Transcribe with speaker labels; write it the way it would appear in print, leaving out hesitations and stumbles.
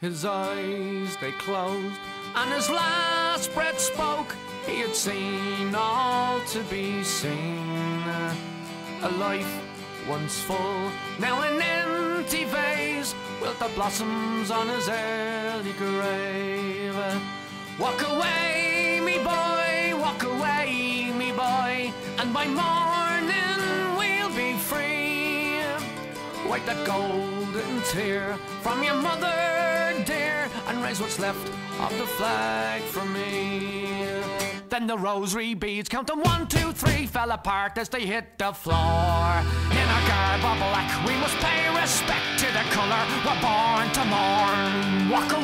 Speaker 1: His eyes they closed, and his last breath spoke. He had seen all to be seen. A life once full, now an empty vase, wilt the blossoms on his early grave. Walk away, me boy, walk away, me boy, and by morning we'll be free. Wipe that golden tear from your mother dear, and raise what's left of the flag for me. Then the rosary beads, counting 1, 2, 3, fell apart as they hit the floor. In our garb of black, we must pay respect to the colour we're born to mourn. Walk away.